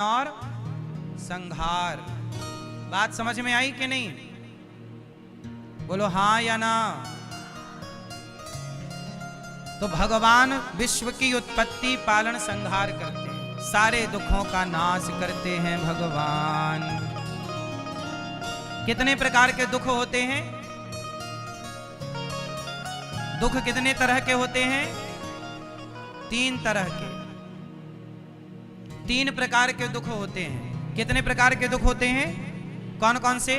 और संहार। बात समझ में आई कि नहीं? बोलो हाँ या ना। तो भगवान विश्व की उत्पत्ति पालन संहार करते हैं, सारे दुखों का नाश करते हैं भगवान। कितने प्रकार के दुख होते हैं? दुख कितने तरह के होते हैं? 3 तरह के, 3 प्रकार के दुख होते हैं। कितने प्रकार के दुख होते हैं? कौन कौन से?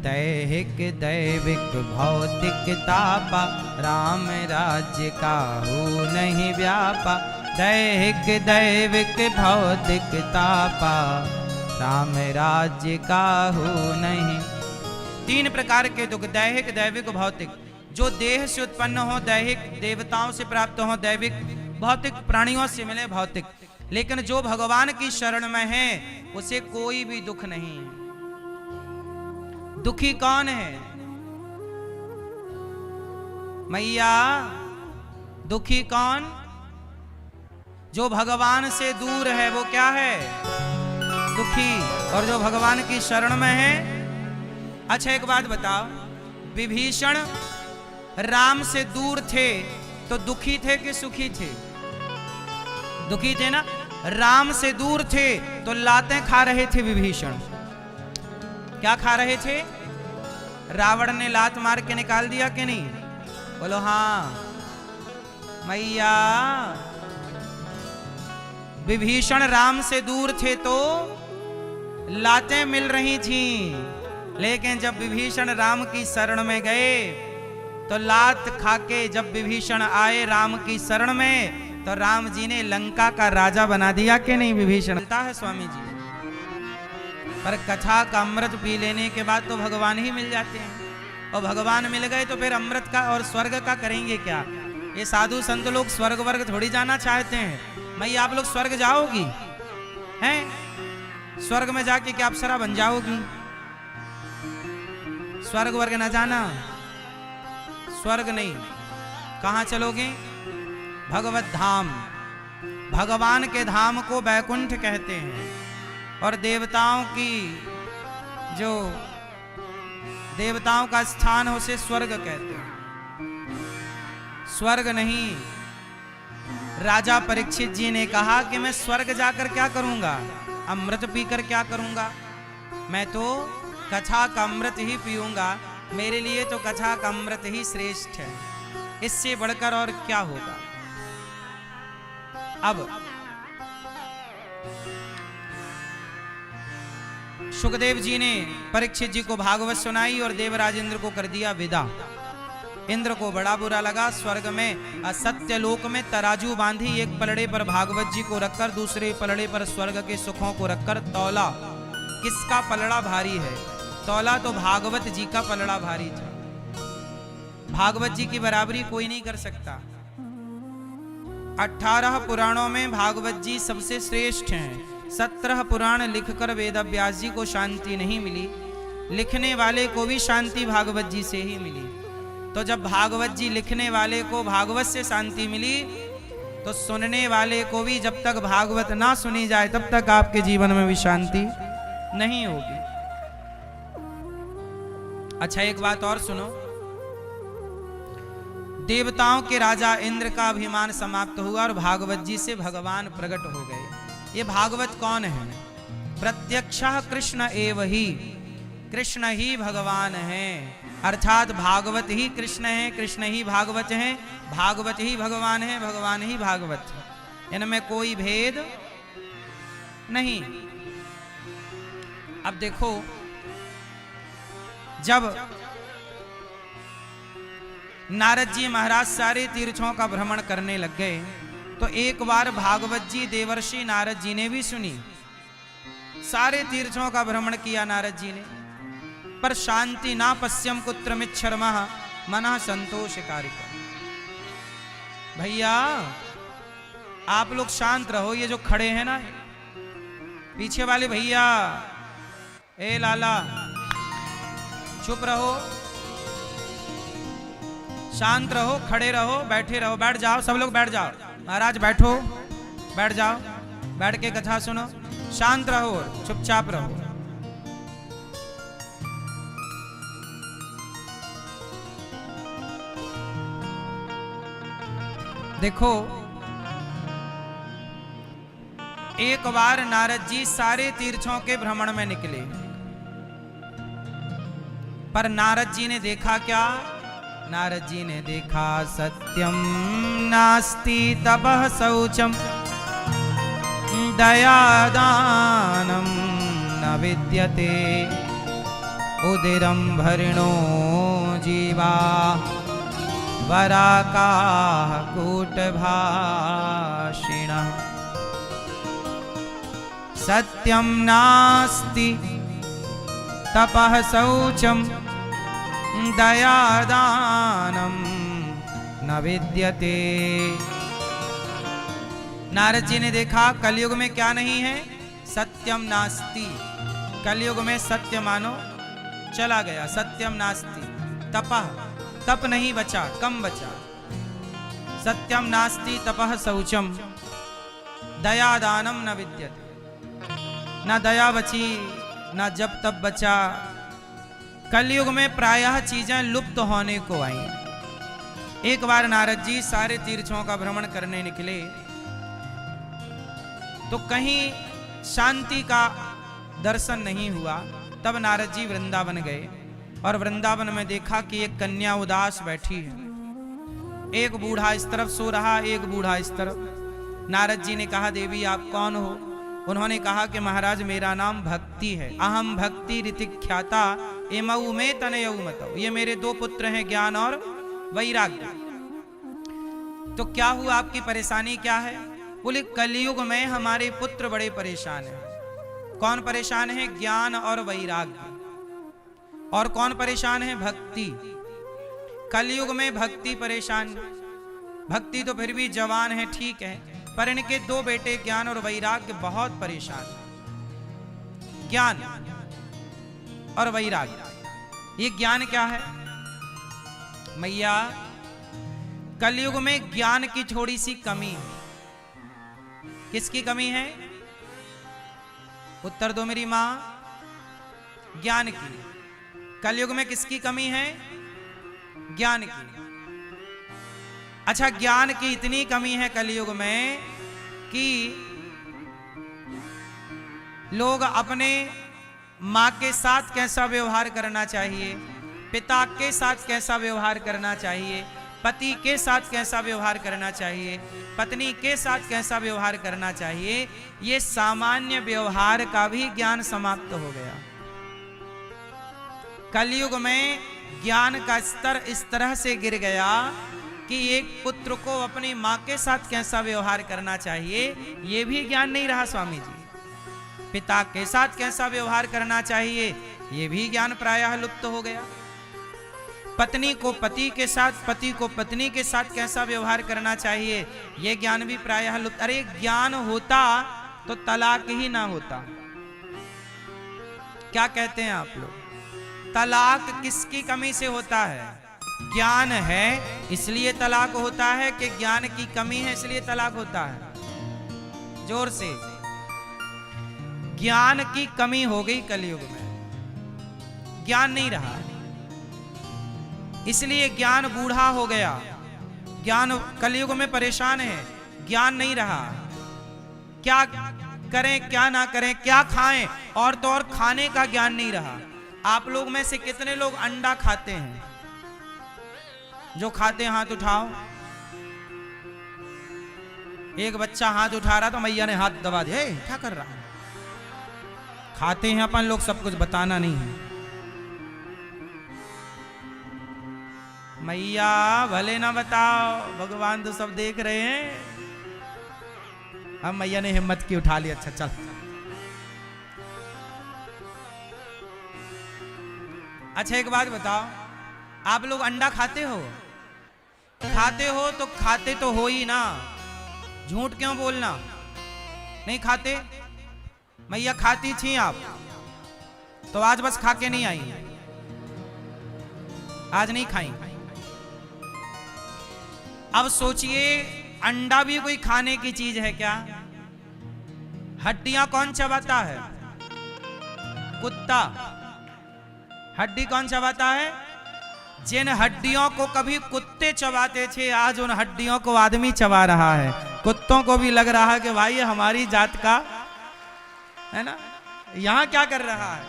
दैहिक दैविक भौतिक तापा, राम राज्य का हो नहीं व्यापा। दैहिक दैविक भौतिक तापा, राम राज्य का हो नहीं। 3 प्रकार के दुख, दैहिक दैविक भौतिक। जो देह से उत्पन्न हो दैहिक, देवताओं से प्राप्त हो दैविक, भौतिक प्राणियों से मिले भौतिक। लेकिन जो भगवान की शरण में है उसे कोई भी दुख नहीं है। दुखी कौन है? मैया, दुखी कौन? जो भगवान से दूर है वो क्या है? दुखी। और जो भगवान की शरण में है? अच्छा एक बात बताओ, विभीषण राम से दूर थे तो दुखी थे कि सुखी थे? दुखी थे ना। राम से दूर थे तो लातें खा रहे थे विभीषण। क्या खा रहे थे? रावण ने लात मार के निकाल दिया कि नहीं? बोलो हाँ। मैया, विभीषण राम से दूर थे तो लातें मिल रही थीं, लेकिन जब विभीषण राम की शरण में गए तो लात खाके जब विभीषण आए राम की शरण में तो राम जी ने लंका का राजा बना दिया कि नहीं? विभीषण बनता है स्वामी जी, पर कथा का अमृत पी लेने के बाद तो भगवान ही मिल जाते हैं। और भगवान मिल गए तो फिर अमृत का और स्वर्ग का करेंगे क्या? ये साधु संत लोग स्वर्ग वर्ग थोड़ी जाना चाहते हैं। मैं आप लोग स्वर्ग जाओगी हैं? स्वर्ग में जाके क्या अप्सरा बन जाओगी? स्वर्ग वर्ग ना जाना, स्वर्ग नहीं। कहां चलोगे? भगवत धाम। भगवान के धाम को बैकुंठ कहते हैं। और देवताओं की जो देवताओं का स्थान है उसे स्वर्ग कहते हैं। स्वर्ग नहीं। राजा परीक्षित जी ने कहा कि मैं स्वर्ग जाकर क्या करूंगा? अमृत पीकर क्या करूंगा? मैं तो कथा का अमृत ही पीऊंगा। मेरे लिए तो कथा का अमृत ही श्रेष्ठ है, इससे बढ़कर और क्या होगा? अब सुखदेव जी ने परीक्षित जी को भागवत सुनाई और देवराज इंद्र को कर दिया विदा। इंद्र को बड़ा बुरा लगा। स्वर्ग में असत्य लोक में तराजू बांधी, एक पलड़े पर भागवत जी को रखकर दूसरे पलड़े पर स्वर्ग के सुखों को रखकर तौला। किसका पलड़ा भारी है? तौला तो भागवत जी का पलड़ा भारी था। भागवत जी की बराबरी कोई नहीं कर सकता। 18 पुराणों में भागवत जी सबसे श्रेष्ठ हैं। 17 पुराण लिखकर वेद व्यास जी को शांति नहीं मिली, लिखने वाले को भी शांति भागवत जी से ही मिली। तो जब भागवत जी लिखने वाले को भागवत से शांति मिली तो सुनने वाले को भी जब तक भागवत ना सुनी जाए तब तक आपके जीवन में भी शांति नहीं होगी। अच्छा एक बात और सुनो, देवताओं के राजा इंद्र का अभिमान समाप्त हुआ और भागवत जी से भगवान प्रकट हो गए। ये भागवत कौन है? प्रत्यक्षः कृष्ण एव ही। कृष्ण ही भगवान है, अर्थात भागवत ही कृष्ण है, कृष्ण ही भागवत है, भागवत ही भगवान है, भगवान ही भागवत है। इनमें कोई भेद नहीं। अब देखो, जब नारद जी महाराज सारे तीर्थों का भ्रमण करने लग गए तो एक बार भागवत जी देवर्षि नारद जी ने भी सुनी। सारे तीर्थों का भ्रमण किया नारद जी ने, पर शांति ना पश्यम कुत्रमिच्छर्मः मनः संतोषकारिका। भैया आप लोग शांत रहो। ये जो खड़े हैं ना पीछे वाले भैया, ए लाला चुप रहो, शांत रहो, खड़े रहो, बैठे रहो, बैठ जाओ, सब लोग बैठ जाओ। महाराज बैठो, बैठ जाओ, बैठ के कथा सुनो, शांत रहो और चुपचाप रहो। देखो, एक बार नारद जी सारे तीर्थों के भ्रमण में निकले, पर नारद जी ने देखा क्या? नारद जी ने देखा सत्यम नास्ति तपः शौचम दयादानम न विद्यते उदिरं भरिणो जीवा वराकाः कूटभाषिणः। सत्यम नास्ति तपः शौचम दयादानम न विद्यते। नारद जी ने देखा कलयुग में क्या नहीं है? सत्यम नास्ति। कलयुग में सत्य मानो चला गया, सत्यम नास्ति। तपः, तप नहीं बचा, कम बचा। सत्यम नास्ति तपः शौचम दयादानम न विद्यते। ना दया बची, ना जब तब बचा। कलयुग में प्रायः चीजें लुप्त होने को आई। एक बार नारद जी सारे तीर्थों का भ्रमण करने निकले तो कहीं शांति का दर्शन नहीं हुआ। तब नारद जी वृंदावन गए और वृंदावन में देखा कि एक कन्या उदास बैठी है। एक बूढ़ा इस तरफ सो रहा, एक बूढ़ा इस तरफ। नारद जी ने कहा, देवी आप कौन हो? उन्होंने कहा कि महाराज मेरा नाम भक्ति है। अहम भक्ति ऋतिख्याता एमऊ में तनयऊ मतऊ। ये मेरे दो पुत्र हैं, ज्ञान और वैराग्य। तो क्या हुआ, आपकी परेशानी क्या है? बोले कलयुग में हमारे पुत्र बड़े परेशान हैं। कौन परेशान है? ज्ञान और वैराग्य। और कौन परेशान है? भक्ति। कलयुग में भक्ति परेशान। भक्ति तो फिर भी जवान है, ठीक है, पर इनके दो बेटे ज्ञान और वैराग्य बहुत परेशान हैं। ज्ञान और वैराग्य, ये ज्ञान क्या है? मैया कलयुग में ज्ञान की थोड़ी सी कमी है। किसकी कमी है? उत्तर दो मेरी मां। ज्ञान की। कलयुग में किसकी कमी है? ज्ञान की। अच्छा, ज्ञान की इतनी कमी है कलयुग में कि लोग अपने मां के साथ कैसा व्यवहार करना चाहिए, पिता के साथ कैसा व्यवहार करना चाहिए, पति के साथ कैसा व्यवहार करना चाहिए, पत्नी के साथ कैसा व्यवहार करना चाहिए, ये सामान्य व्यवहार का भी ज्ञान समाप्त हो गया। कलयुग में ज्ञान का स्तर इस तरह से गिर गया कि एक पुत्र को अपनी मां के साथ कैसा व्यवहार करना चाहिए, ये भी ज्ञान नहीं रहा स्वामी जी। पिता के साथ कैसा व्यवहार करना चाहिए, ये भी ज्ञान प्रायः लुप्त हो गया। पत्नी को पति के साथ, पति को पत्नी के साथ कैसा व्यवहार करना चाहिए, ये ज्ञान भी प्रायः लुप्त। अरे ज्ञान होता तो तलाक ही ना होता। क्या कहते हैं आप लोग? तलाक किसकी कमी से होता है? ज्ञान है इसलिए तलाक होता है कि ज्ञान की कमी है इसलिए तलाक होता है? जोर से। ज्ञान की कमी हो गई कलयुग में, ज्ञान नहीं रहा, इसलिए ज्ञान बूढ़ा हो गया। ज्ञान कलयुग में परेशान है, ज्ञान नहीं रहा। क्या करें क्या ना करें, क्या खाएं, और तो और खाने का ज्ञान नहीं रहा। आप लोग में से कितने लोग अंडा खाते हैं? जो खाते हैं हाथ उठाओ। एक बच्चा हाथ उठा रहा तो मैया ने हाथ दबा दिया। क्या कर रहा है? खाते हैं अपन लोग, सब कुछ बताना नहीं है। मैया भले ना बताओ, भगवान तो सब देख रहे हैं। अब मैया ने हिम्मत की, उठा ली। अच्छा चल। अच्छा एक बात बताओ, आप लोग अंडा खाते हो? खाते हो तो खाते तो हो ही ना, झूठ क्यों बोलना? नहीं खाते? मैया खाती थी आप तो आज बस खा के नहीं आई, आज नहीं खाई। अब सोचिए, अंडा भी कोई खाने की चीज है क्या? हड्डियां कौन चबाता है? कुत्ता। हड्डी कौन चबाता है? जिन हड्डियों को कभी कुत्ते चबाते थे, आज उन हड्डियों को आदमी चबा रहा है। कुत्तों को भी लग रहा है कि भाई ये हमारी जात का है ना, यहां क्या कर रहा है।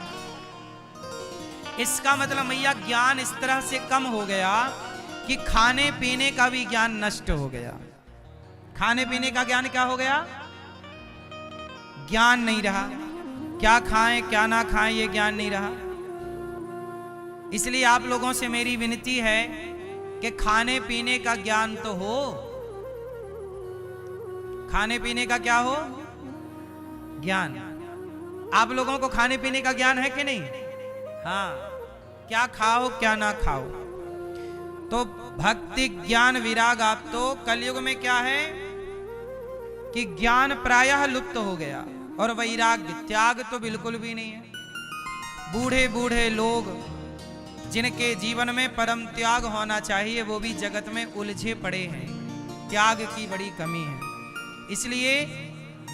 इसका मतलब मैया ज्ञान इस तरह से कम हो गया कि खाने पीने का भी ज्ञान नष्ट हो गया। खाने पीने का ज्ञान क्या हो गया? ज्ञान नहीं रहा। क्या खाएं क्या ना खाएं ये ज्ञान नहीं रहा। इसलिए आप लोगों से मेरी विनती है कि खाने पीने का ज्ञान तो हो। खाने पीने का क्या हो? ज्ञान। आप लोगों को खाने पीने का ज्ञान है कि नहीं? हाँ, क्या खाओ क्या ना खाओ। तो भक्ति ज्ञान विराग, आप तो कलयुग में क्या है कि ज्ञान प्रायः लुप्त हो गया और वैराग्य त्याग तो बिल्कुल भी नहीं है। बूढ़े बूढ़े लोग जिनके जीवन में परम त्याग होना चाहिए वो भी जगत में उलझे पड़े हैं। त्याग की बड़ी कमी है। इसलिए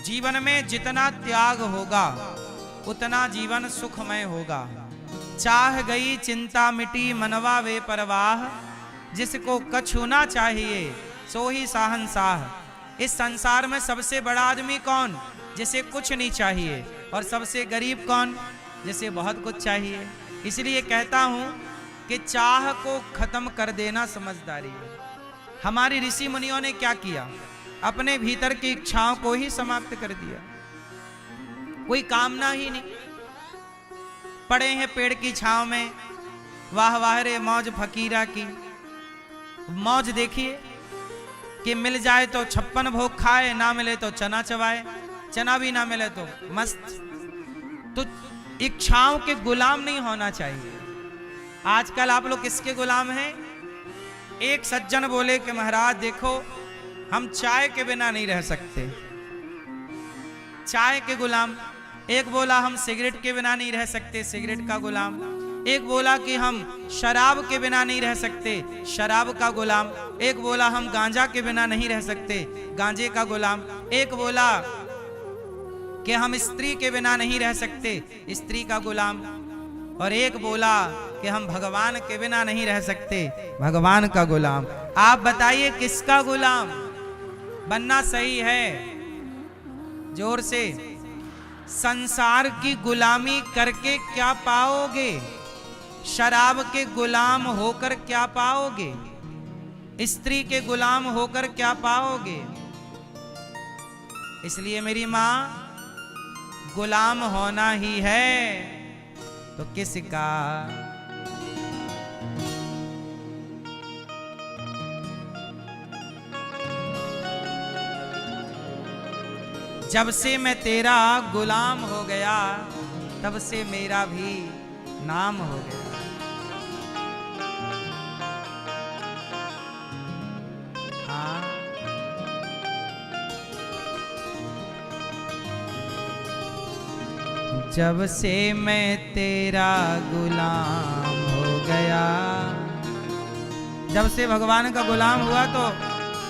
जीवन में जितना त्याग होगा उतना जीवन सुखमय होगा। चाह गई चिंता मिटी मनवा वे परवाह, जिसको कछु ना चाहिए सो ही साहनसाह। इस संसार में सबसे बड़ा आदमी कौन? जिसे कुछ नहीं चाहिए। और सबसे गरीब कौन? जिसे बहुत कुछ चाहिए। इसलिए कहता हूं कि चाह को खत्म कर देना समझदारी है। हमारी ऋषि मुनियों ने क्या किया? अपने भीतर की इच्छाओं को ही समाप्त कर दिया। कोई कामना ही नहीं। पड़े हैं पेड़ की छांव में, वाह वाह रे मौज फकीरा की। मौज देखिए कि मिल जाए तो 56 भोग खाए, ना मिले तो चना चबाए, चना भी ना मिले तो मस्त। तो इच्छाओं के गुलाम नहीं होना चाहिए। आजकल आप लोग किसके गुलाम हैं? एक सज्जन बोले कि महाराज देखो हम चाय के बिना नहीं रह सकते, चाय के गुलाम। एक बोला हम सिगरेट के बिना नहीं रह सकते, सिगरेट का गुलाम। एक बोला कि हम शराब के बिना नहीं रह सकते, शराब का गुलाम। एक बोला हम गांजा के बिना नहीं रह सकते, गांजे का गुलाम। एक बोला कि हम स्त्री के बिना नहीं रह सकते, स्त्री का गुलाम। और एक बोला कि हम भगवान के बिना नहीं रह सकते, भगवान का गुलाम। आप बताइए किसका गुलाम बनना सही है? जोर से। संसार की गुलामी करके क्या पाओगे? शराब के गुलाम होकर क्या पाओगे? स्त्री के गुलाम होकर क्या पाओगे? इसलिए मेरी मां, गुलाम होना ही है तो किसका? जब से मैं तेरा गुलाम हो गया तब से मेरा भी नाम हो गया। हाँ, जब से मैं तेरा गुलाम हो गया, जब से भगवान का गुलाम हुआ तो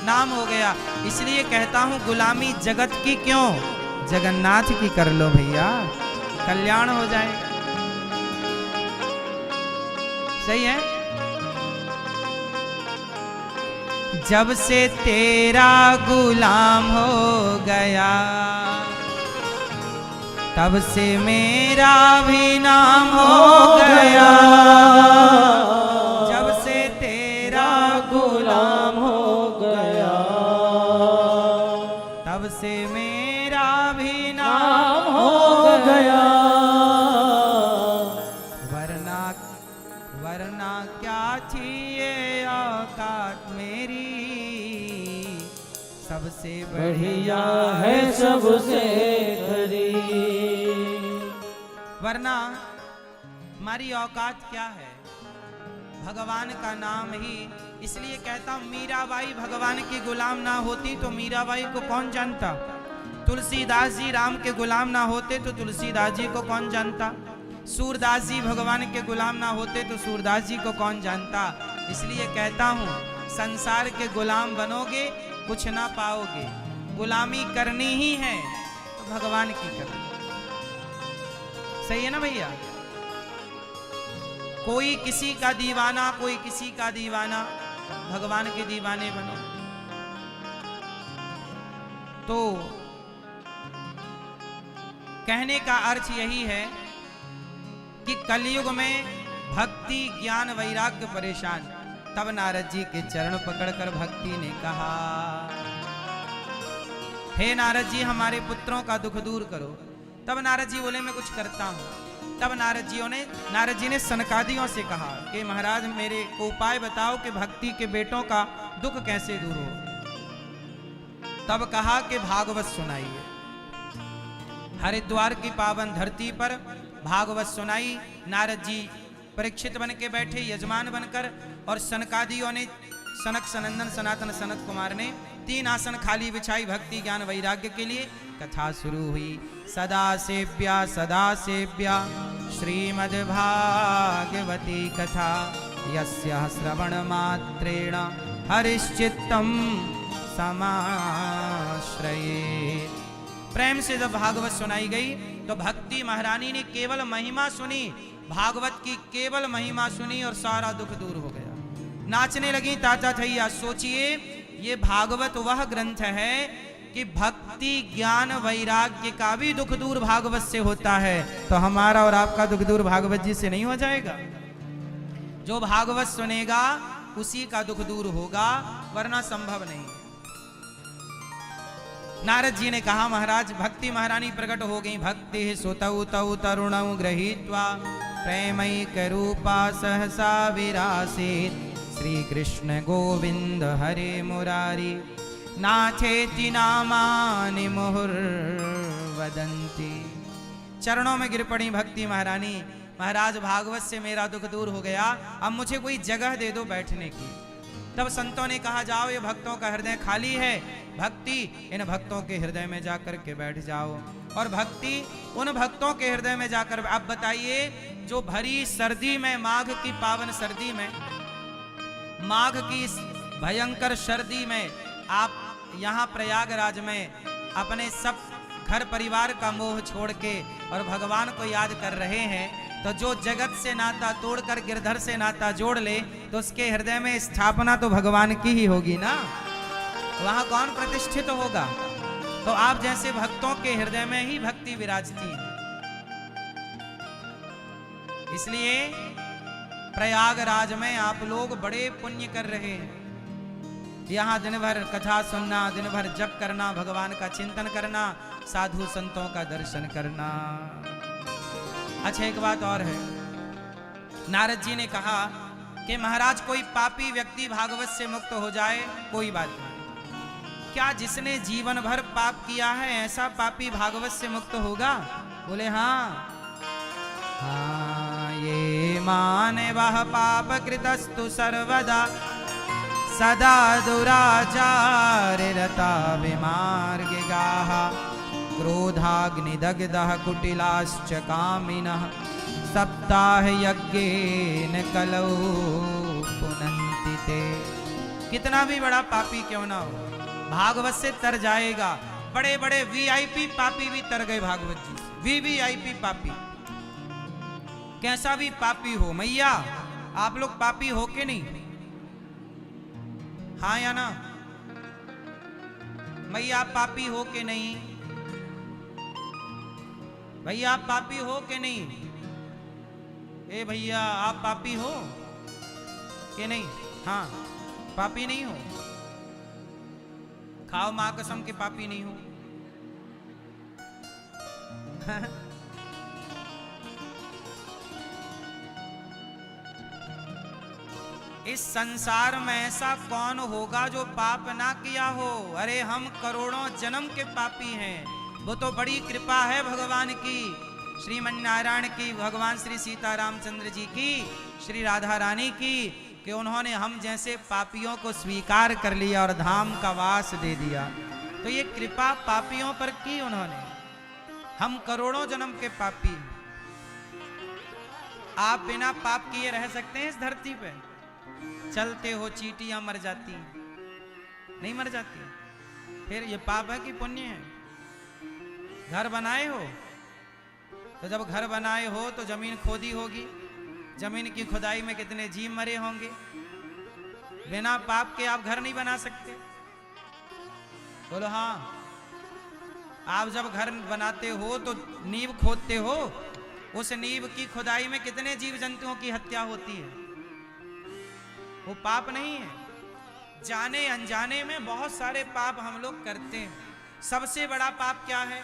नाम हो गया। इसलिए कहता हूं गुलामी जगत की क्यों, जगन्नाथ की कर लो भैया, कल्याण हो जाएगा। सही है? जब से तेरा गुलाम हो गया तब से मेरा भी नाम हो गया। जब से तेरा गुलाम हो गया तब से मेरा भी नाम हो गया। वरना वरना क्या थी ये औकात मेरी, सबसे बढ़िया है सबसे खरी। वरना हमारी औकात क्या है? भगवान का नाम ही। इसलिए कहता हूं मीराबाई भगवान की गुलाम ना होती तो मीराबाई को कौन जानता? तुलसीदास जी राम के गुलाम ना होते तो तुलसीदास जी को कौन जानता? सूरदास जी भगवान के गुलाम ना होते तो सूरदास जी को कौन जानता? इसलिए कहता हूं संसार के गुलाम बनोगे कुछ ना पाओगे। गुलामी करनी ही है तो भगवान की करो। सही है ना भैया? कोई किसी का दीवाना, कोई किसी का दीवाना, भगवान के दीवाने बनो। तो कहने का अर्थ यही है कि कलयुग में भक्ति ज्ञान वैराग्य परेशान। तब नारद जी के चरण पकड़कर भक्ति ने कहा, हे नारद जी हमारे पुत्रों का दुख दूर करो। तब नारद जी बोले मैं कुछ करता हूं। तब नारद जी ने सनकादियों से कहा कि महाराज मेरे को उपाय बताओ कि भक्ति के बेटों का दुख कैसे दूर हो। तब कहा कि भागवत सुनाइए। हरिद्वार की पावन धरती पर भागवत सुनाई। नारद जी परीक्षित बन के बैठे, यजमान बनकर, और सनकादियों ने, सनक सनंदन सनातन सनत कुमार ने 3 आसन खाली बिछाई भक्ति ज्ञान वैराग्य के लिए। कथा शुरू हुई। सदा सेव्या श्रीमद् भागवती कथा, यस्याः श्रवण मात्रेण हरिश्चित्तम समाश्रयेत्। प्रेम से जब भागवत सुनाई गई तो भक्ति महारानी ने केवल महिमा सुनी, भागवत की केवल महिमा सुनी और सारा दुख दूर हो गया। नाचने लगी ताता थैया। सोचिए ये भागवत वह ग्रंथ है कि भक्ति ज्ञान वैराग्य का भी दुख दूर भागवत से होता है, तो हमारा और आपका दुख दूर भागवत जी से नहीं हो जाएगा? जो भागवत सुनेगा उसी का दुख दूर होगा, वरना संभव नहीं। नारद जी ने कहा महाराज भक्ति महारानी प्रकट हो गई। भक्ति सुतौ तौ तरुणौ गृहीत्वा प्रेमैक रूपा सहसा विरासीत्। श्री कृष्ण गोविंद हरे मुरारी नाथेति नामानि मुहुर्वदन्ति। चरणों में गिर पड़ी भक्ति महारानी। महाराज भागवत से मेरा दुख दूर हो गया, अब मुझे कोई जगह दे दो बैठने की। तब संतों ने कहा जाओ ये भक्तों का हृदय खाली है, भक्ति इन भक्तों के हृदय में जाकर के बैठ जाओ। और भक्ति उन भक्तों के हृदय में जाकर, अब बताइए जो भरी सर्दी में, माघ की पावन सर्दी में, माघ की इस भयंकर सर्दी में आप यहाँ प्रयागराज में अपने सब घर परिवार का मोह छोड़ के और भगवान को याद कर रहे हैं, तो जो जगत से नाता तोड़कर गिरधर से नाता जोड़ ले तो उसके हृदय में स्थापना तो भगवान की ही होगी ना, वहां कौन प्रतिष्ठित होगा? तो आप जैसे भक्तों के हृदय में ही भक्ति विराजती है। इसलिए प्रयागराज में आप लोग बड़े पुण्य कर रहे हैं। यहाँ दिन भर कथा सुनना, दिन भर जप करना, भगवान का चिंतन करना, साधु संतों का दर्शन करना। अच्छा एक बात और है, नारद जी ने कहा कि महाराज कोई पापी व्यक्ति भागवत से मुक्त हो जाए कोई बात नहीं, क्या जिसने जीवन भर पाप किया है ऐसा पापी भागवत से मुक्त होगा? बोले हाँ। हाँ ये माने वह पाप कृतस्तु सर्वदा सदा दुराचार रता विमार्गिगाः क्रोधाग्निदग्धः कुटिलाश्च कामिनः सप्ताह यज्ञेन कलौ पुनन्ति ते। कितना भी बड़ा पापी क्यों ना हो भागवत से तर जाएगा। बड़े बड़े वीआईपी पापी भी तर गए भागवत जी से। वीवीआईपी पापी, कैसा भी पापी हो। मैया आप लोग पापी हो के नहीं? हाँ या ना? मैया आप पापी हो के नहीं? भैया आप पापी हो के नहीं? ए भैया आप पापी हो के नहीं? हाँ पापी नहीं हो? खाओ मां कसम के पापी नहीं हो। इस संसार में ऐसा कौन होगा जो पाप ना किया हो? अरे हम करोड़ों जन्म के पापी हैं। वो तो बड़ी कृपा है भगवान की, श्रीमन नारायण की, भगवान श्री सीता रामचंद्र जी की, श्री राधा रानी की, कि उन्होंने हम जैसे पापियों को स्वीकार कर लिया और धाम का वास दे दिया। तो ये कृपा पापियों पर की उन्होंने। हम करोड़ों जन्म के पापी। आप बिना पाप किए रह सकते हैं इस धरती पे? चलते हो चींटियां मर जाती हैं, नहीं मर जाती? फिर ये पाप है कि पुण्य है? घर बनाए हो, तो जब घर बनाए हो तो जमीन खोदी होगी, जमीन की खुदाई में कितने जीव मरे होंगे। बिना पाप के आप घर नहीं बना सकते। बोलो हाँ। आप जब घर बनाते हो तो नींव खोदते हो, उस नींव की खुदाई में कितने जीव जंतुओं की हत्या होती है। वो पाप नहीं है। जाने अनजाने में बहुत सारे पाप हम लोग करते हैं। सबसे बड़ा पाप क्या है?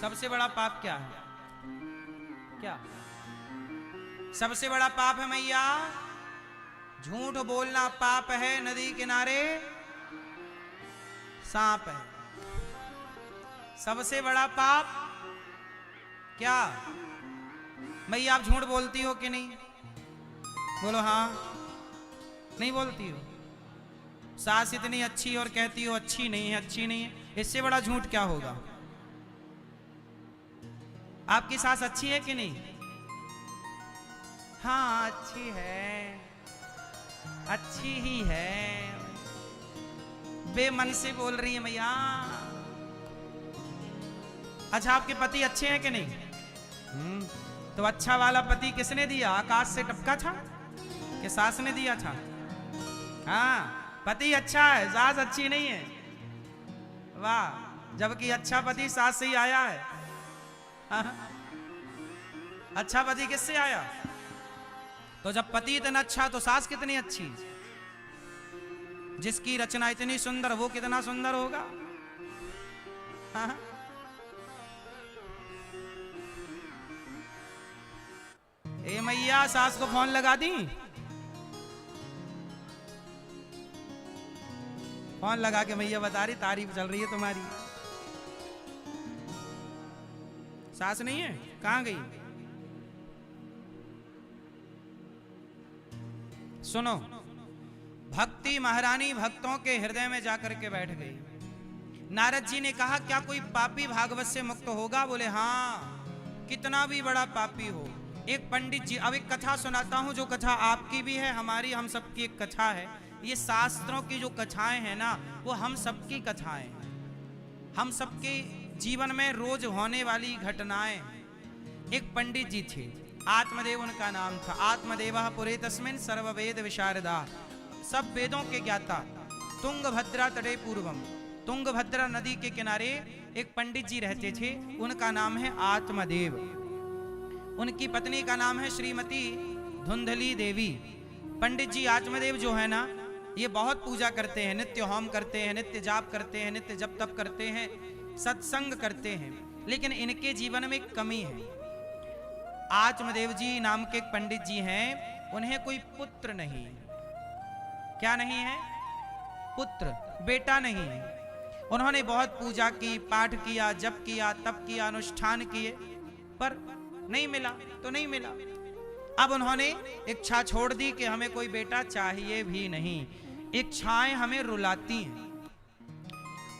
सबसे बड़ा पाप क्या है? क्या सबसे बड़ा पाप है मैया? झूठ बोलना पाप है, नदी किनारे सांप है। सबसे बड़ा पाप क्या? मैया आप झूठ बोलती हो कि नहीं? बोलो हाँ। नहीं बोलती हो? सास इतनी अच्छी और कहती हो अच्छी नहीं है, अच्छी नहीं है। इससे बड़ा झूठ क्या होगा? आपकी सास अच्छी है कि नहीं? हाँ अच्छी है, अच्छी ही है, बेमन से बोल रही है मैया। अच्छा आपके पति अच्छे हैं कि नहीं? तो अच्छा वाला पति किसने दिया? आकाश से टपका था कि सास ने दिया था? हाँ, पति अच्छा है, सास अच्छी नहीं है। वाह, जबकि अच्छा पति सास से ही आया है। हाँ? अच्छा पति किससे आया? तो जब पति इतना अच्छा तो सास कितनी अच्छी। जिसकी रचना इतनी सुंदर वो कितना सुंदर होगा। हाँ? ए मैया सास को फोन लगा दी? फोन लगा के मैया बता रही तारीफ चल रही है तुम्हारी। सास नहीं है, कहां गई? सुनो, भक्ति महारानी भक्तों के हृदय में जाकर के बैठ गई। नारद जी ने कहा क्या कोई पापी भागवत से मुक्त होगा? बोले हाँ, कितना भी बड़ा पापी हो। एक पंडित जी, अब एक कथा सुनाता हूं, जो कथा आपकी भी है, हमारी, हम सबकी एक कथा है। ये शास्त्रों की जो कथाएं हैं ना, वो हम सबकी कथाएं, हम सबके जीवन में रोज होने वाली घटनाएं। एक पंडित जी थे, आत्मदेव उनका नाम था। आत्मदेवः पुरे तस्मिन् सर्ववेद विशारदा, सब वेदों के ज्ञाता। तुंगभद्रा तटे पूर्वम, तुंगभद्रा नदी के किनारे एक पंडित जी रहते थे, उनका नाम है आत्मदेव। उनकी पत्नी का नाम है श्रीमती धुंधली देवी। पंडित जी आत्मदेव जो है ना, ये बहुत पूजा करते हैं, नित्य होम करते हैं, नित्य जाप करते हैं, नित्य जप तप करते हैं, सत्संग करते हैं। लेकिन इनके जीवन में एक कमी है। आत्मदेव जी नाम के एक पंडित जी हैं, उन्हें कोई पुत्र नहीं। क्या नहीं है? पुत्र, बेटा नहीं है। उन्होंने बहुत पूजा की, पाठ किया, जप किया, तप किया, अनुष्ठान किए, पर नहीं मिला तो नहीं मिला। अब उन्होंने इच्छा छोड़ दी कि हमें कोई बेटा चाहिए भी नहीं। इच्छाएं हमें रुलाती हैं।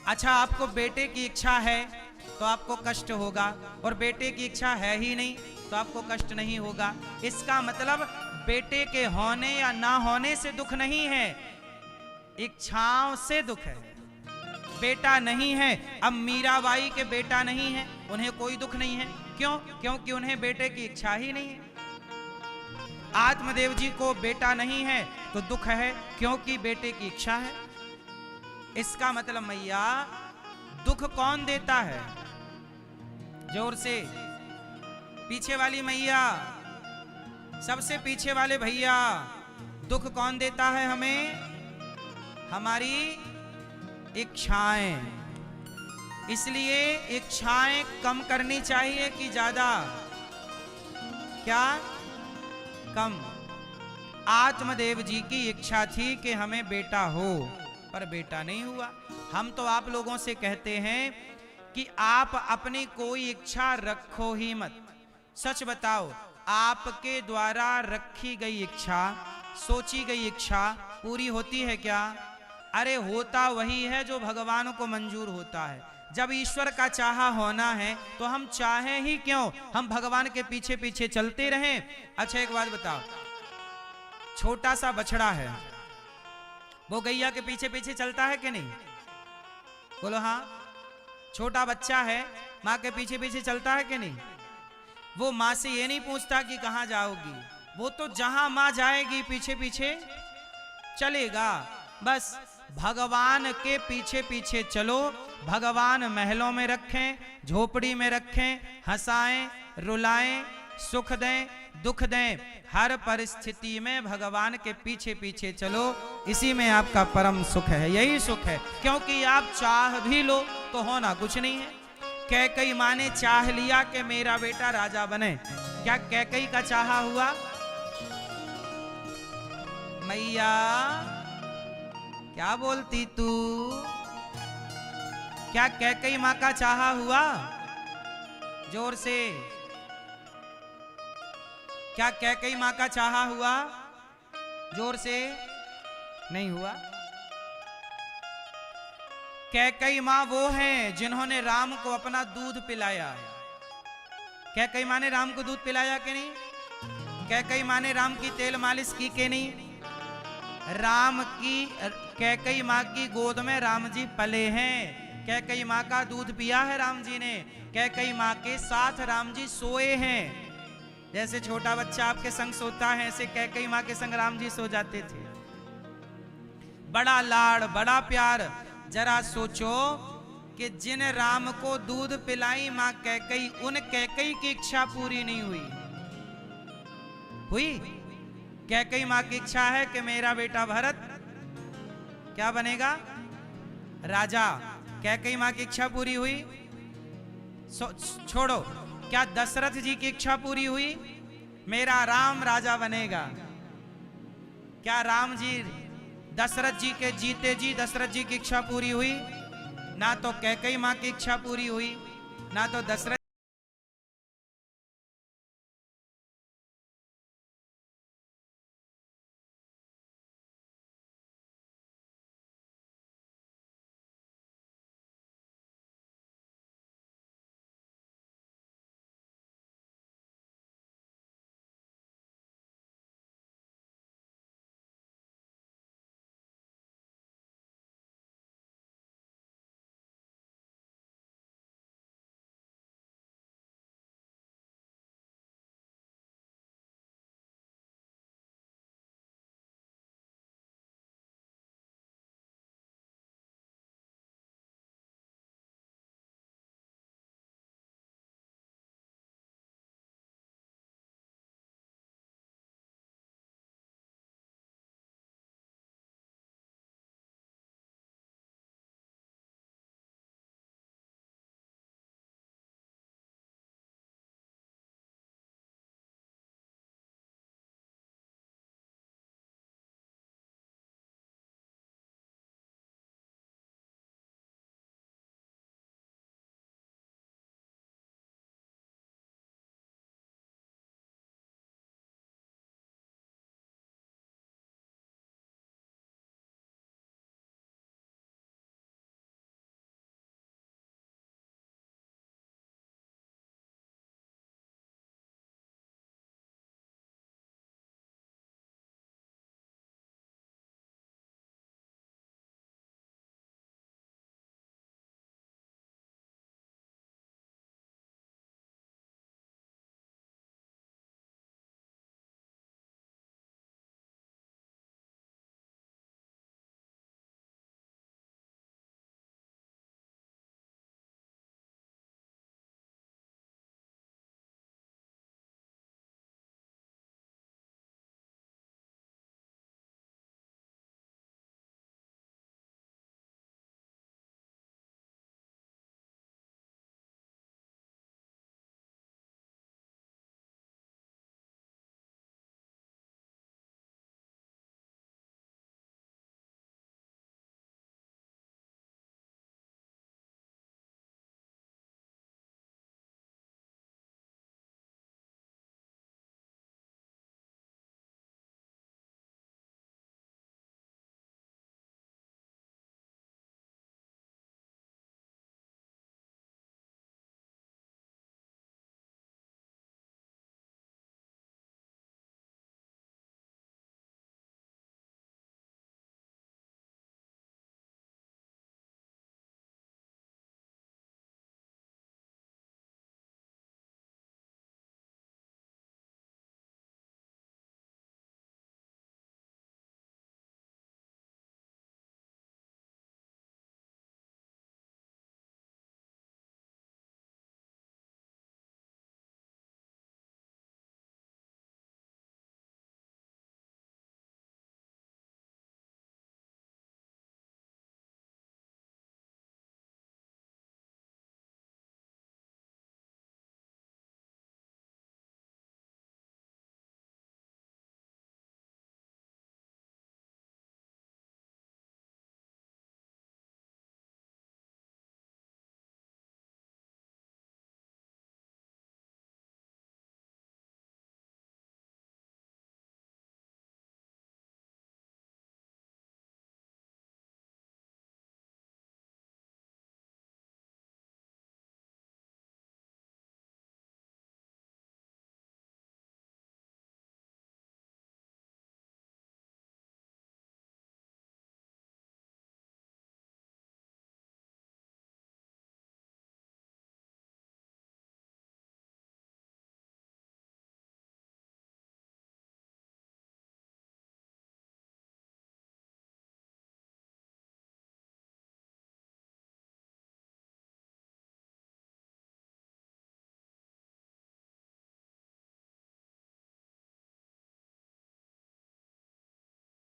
अच्छा, आपको बेटे की इच्छा है तो आपको कष्ट होगा, और बेटे की इच्छा है ही नहीं तो आपको कष्ट नहीं होगा। इसका मतलब बेटे के होने या ना होने से दुख नहीं है, इच्छाओं से दुख है। बेटा नहीं है, अब मीराबाई के बेटा नहीं है, उन्हें कोई दुख नहीं है। क्यों? क्योंकि उन्हें बेटे की इच्छा ही नहीं है। आत्मदेव जी को बेटा नहीं है तो दुख है, क्योंकि बेटे की इच्छा है। इसका मतलब मैया, दुख कौन देता है? जोर से, पीछे वाली मैया, सबसे पीछे वाले भैया, दुख कौन देता है हमें? हमारी इच्छाएं। इसलिए इच्छाएं कम करनी चाहिए कि ज्यादा? क्या? कम। आत्मदेव जी की इच्छा थी कि हमें बेटा हो, पर बेटा नहीं हुआ। हम तो आप लोगों से कहते हैं कि आप अपनी कोई इच्छा रखो ही मत। सच बताओ, आपके द्वारा रखी गई इच्छा, सोची गई इच्छा पूरी होती है क्या? अरे होता वही है जो भगवान को मंजूर होता है। जब ईश्वर का चाहा होना है तो हम चाहें ही क्यों, हम भगवान के पीछे पीछे चलते रहें। अच्छा एक बात बताओ, छोटा सा बछड़ा है, वो गैया के पीछे पीछे चलता है कि नहीं? बोलो हाँ। छोटा बच्चा है, माँ के पीछे पीछे चलता है कि नहीं? वो माँ से ये नहीं पूछता कि कहाँ जाओगी, वो तो जहां माँ जाएगी पीछे पीछे चलेगा। बस भगवान के पीछे पीछे चलो, भगवान महलों में रखें, झोपड़ी में रखें, हंसाएं, रुलाएं, सुख दें, दुख दें, हर परिस्थिति में भगवान के पीछे पीछे चलो। इसी में आपका परम सुख है, यही सुख है। क्योंकि आप चाह भी लो तो होना कुछ नहीं है। कैकई माँ ने चाह लिया कि मेरा बेटा राजा बने, क्या कैकई का चाहा हुआ? मैया क्या बोलती तू? क्या कैकई माँ का चाहा हुआ? जोर से, क्या कैकई माँ का चाहा हुआ? जोर से, नहीं हुआ। कैकई माँ वो हैं जिन्होंने राम को अपना दूध पिलाया। कैकई माँ ने राम को दूध पिलाया कि नहीं? कैकई माँ ने राम की तेल मालिश की कि नहीं? कैकई माँ की गोद में राम जी पले हैं, कैकई माँ का दूध पिया है राम जी ने, कैकई माँ के साथ राम जी सोए हैं। जैसे छोटा बच्चा आपके संग सोता है, ऐसे कैकई माँ के संग राम जी सो जाते थे। बड़ा लाड़, बड़ा प्यार। जरा सोचो कि जिन राम को दूध पिलाई माँ कैकई, उन कैकई की इच्छा पूरी नहीं हुई। हुई? कैकई माँ की इच्छा है कि मेरा बेटा भरत क्या बनेगा? राजा। कैकई माँ की इच्छा पूरी हुई? छोड़ो, क्या दशरथ जी की इच्छा पूरी हुई? मेरा राम राजा बनेगा। क्या राम जी, दशरथ जी के जीते जी दशरथ जी की इच्छा पूरी हुई? ना तो कैकई माँ की इच्छा पूरी हुई, ना तो दशरथ